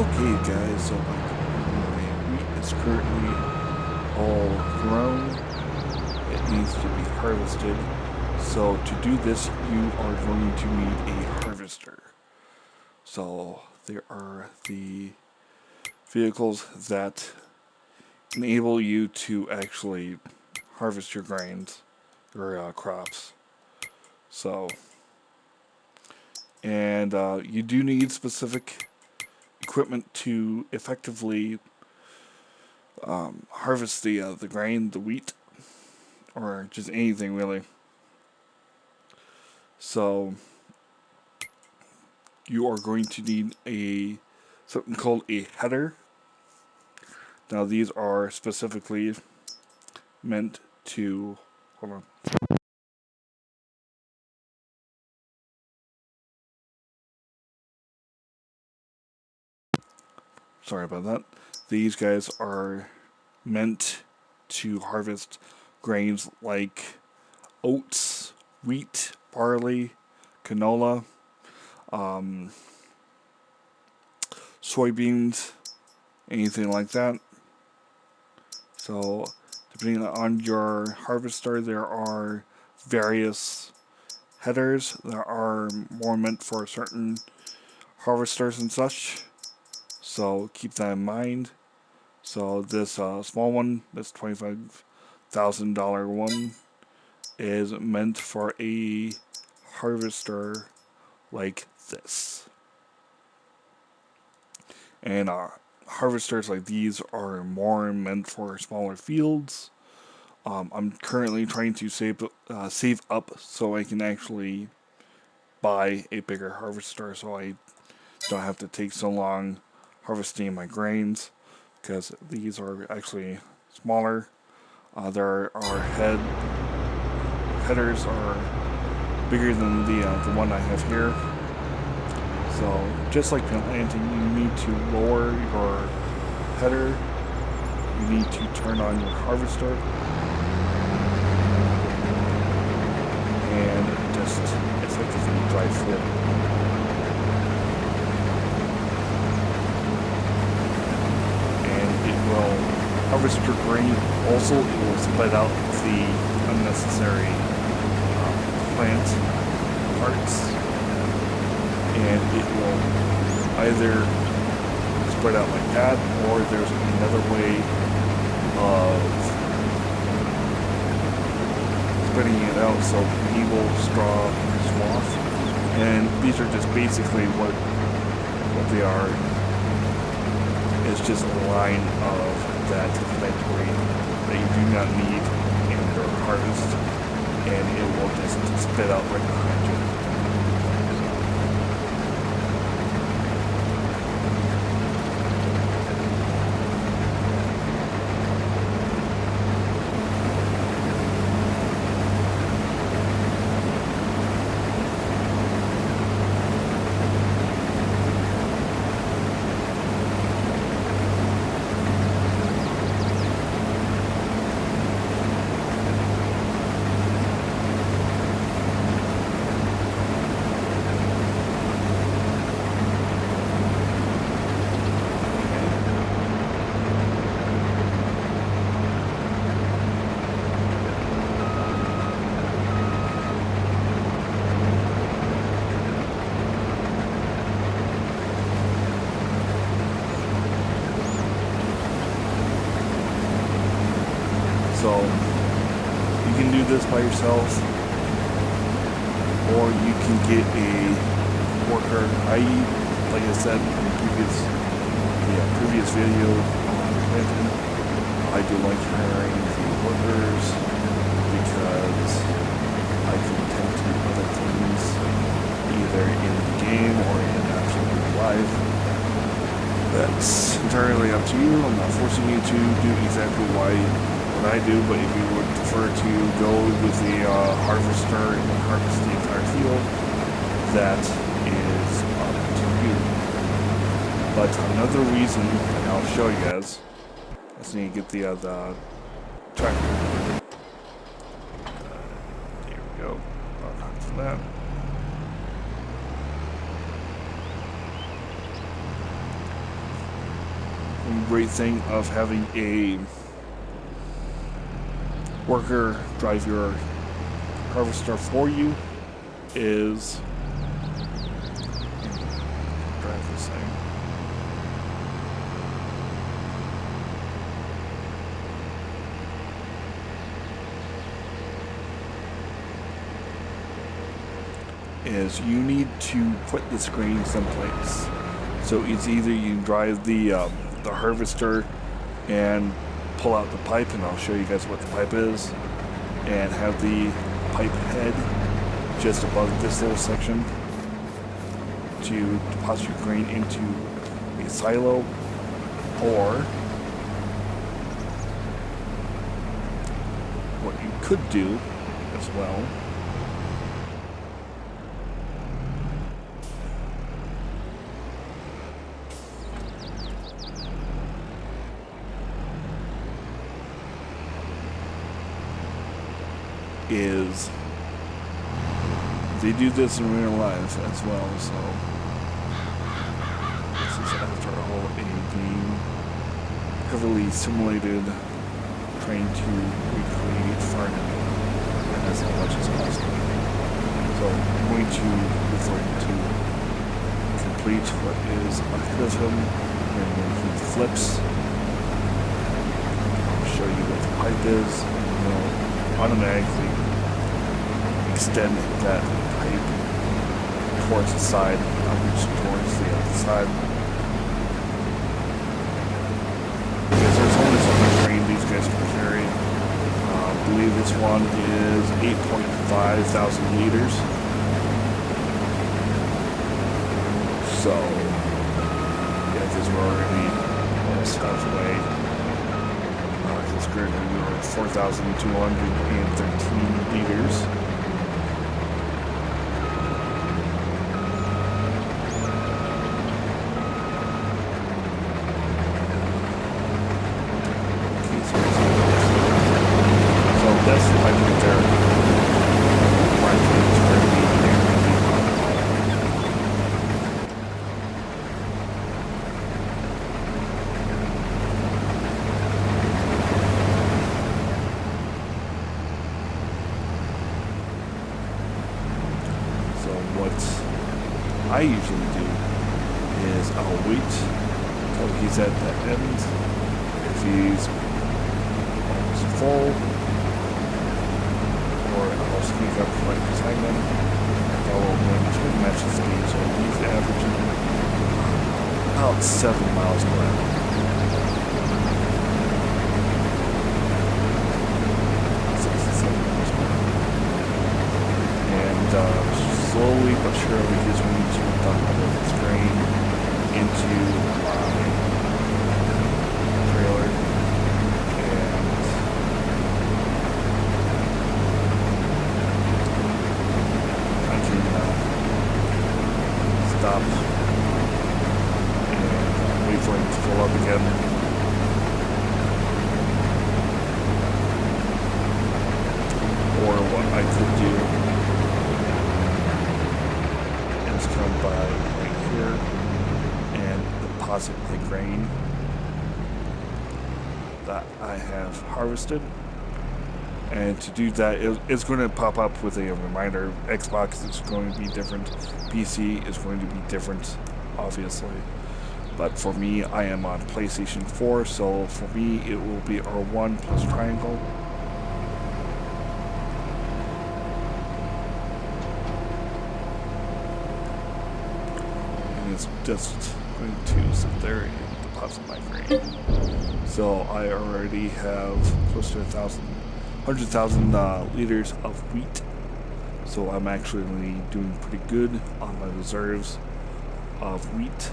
Okay, guys, so my wheat is currently all grown. It needs to be harvested. So to do this, you are going to need a harvester. So there are the vehicles that enable you to actually harvest your grains, your crops. So, and you do need specific equipment to effectively harvest the grain, the wheat, or just anything really. So you are going to need something called a header. Now these are specifically meant to hold on. Sorry about that. These guys are meant to harvest grains like oats, wheat, barley, canola, soybeans, anything like that. So, depending on your harvester, there are various headers that are more meant for certain harvesters and such. So, keep that in mind. So, this small one, this $25,000 one, is meant for a harvester like this. And harvesters like these are more meant for smaller fields. I'm currently trying to save up so I can actually buy a bigger harvester, so I don't have to take so long harvesting my grains, because these are actually smaller. There are headers are bigger than the one I have here. So just like planting, you need to lower your header. You need to turn on your harvester and just effectively drive through it. And it will harvest your grain. Also, it will split out the unnecessary plant parts, and it will either spread out like that, or there's another way of spreading it out, so evil straw swath. And these are just basically what they are. It's just a line of that inventory that you do not need in your harvest, and it will just spit out right behind you. So you can do this by yourself, or you can get a worker. Like I said in the previous video on planting, I do like hiring the workers because I can tend to do other things either in the game or in actual life. That's entirely up to you. I'm not forcing you to do exactly what I do, but if you would prefer to go with the harvester and harvest the entire field, that is up to you. But another reason, and I'll show you guys, I just need to get the tractor. There we go. For that. one great thing of having a worker drive your harvester for you is drive this thing. Is you need to put this grain someplace. So it's either you drive the harvester and pull out the pipe, and I'll show you guys what the pipe is, and have the pipe head just above this little section to deposit your grain into a silo, or what you could do as well is they do this in real life as well, so this is after all a game heavily simulated, trying to recreate farming as much as possible. So I'm going to refer to complete what is ahead of him, and when he flips, I'll show you what the pipe is, and we'll automatically extend that pipe towards the side, towards the other side. Because there's only so much grain these guys can carry. I believe this one is 8.5 thousand liters. So, yeah, because we're already almost halfway. Because currently we are at 4,213 liters. That's the pipe right there. So what I usually do is I'll wait until he's at the end. If he's almost full, I'll sneak up right beside them, follow him to match the speed, so he's averaging about 7 miles per hour. 6 to 7 miles per hour. And slowly but surely he's going to dump all of his grain into my trailer. Stop and wait for him to fill up again. Or what I could do is come by right here and deposit the grain that I have harvested. And to do that, it's going to pop up with a reminder. Xbox is going to be different. PC is going to be different, obviously. But for me, I am on PlayStation 4, so for me, it will be R1 plus triangle. And it's just going to sit there and deposit my grain. So I already have close to 100,000 liters of wheat, so I'm actually doing pretty good on my reserves of wheat.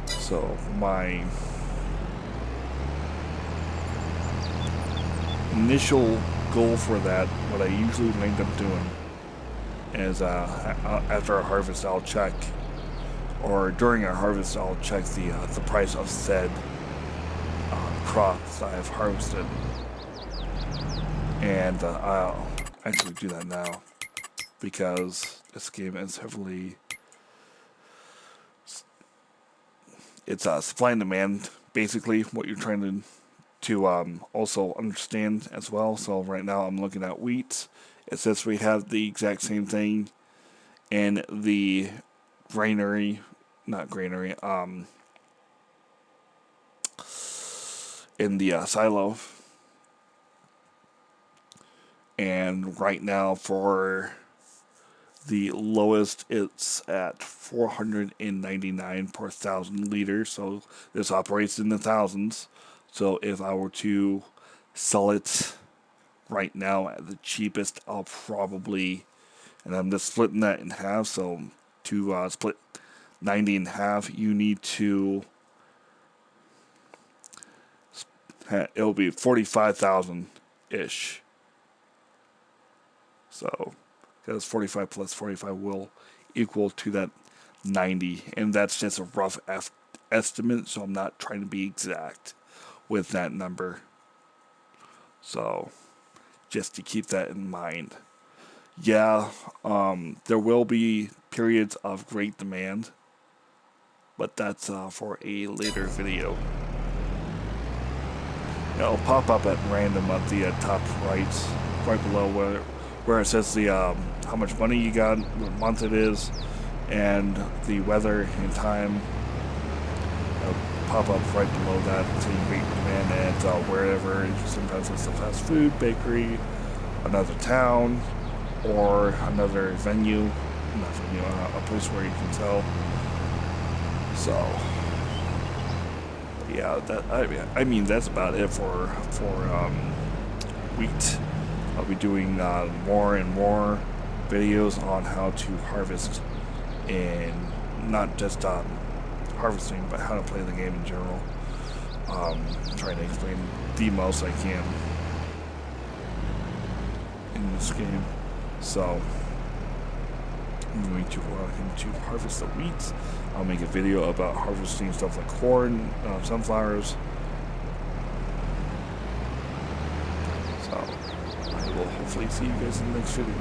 So my initial goal for that, what I usually end up doing is after a harvest I'll check, or during a harvest I'll check the price of said crops I have harvested. And I'll actually do that now because this game is heavily it's supply and demand, basically, what you're trying to also understand as well. So right now I'm looking at wheat. It says we have the exact same thing in the granary, not granary, in the silo. And right now for the lowest, it's at 499 per 1,000 liters. So this operates in the thousands. So if I were to sell it right now at the cheapest, I'll probably, and I'm just splitting that in half. So to split 90 in half, you need to, it'll be 45,000-ish. So, because 45 plus 45 will equal to that 90. And that's just a rough estimate, so I'm not trying to be exact with that number. So, just to keep that in mind. Yeah, there will be periods of great demand, but that's for a later video. It'll pop up at random at the top right below where it says the how much money you got, what month it is, and the weather and time. It'll pop up right below that, so you can demand it wherever. Sometimes it's a fast food, bakery, another town, or another venue, not venue, a place where you can sell. So yeah, that I mean that's about it for wheat. I'll be doing more and more videos on how to harvest, and not just harvesting, but how to play the game in general. Trying to explain the most I can in this game. So I'm going to harvest the wheat. I'll make a video about harvesting stuff like corn, sunflowers. So I will hopefully see you guys in the next video.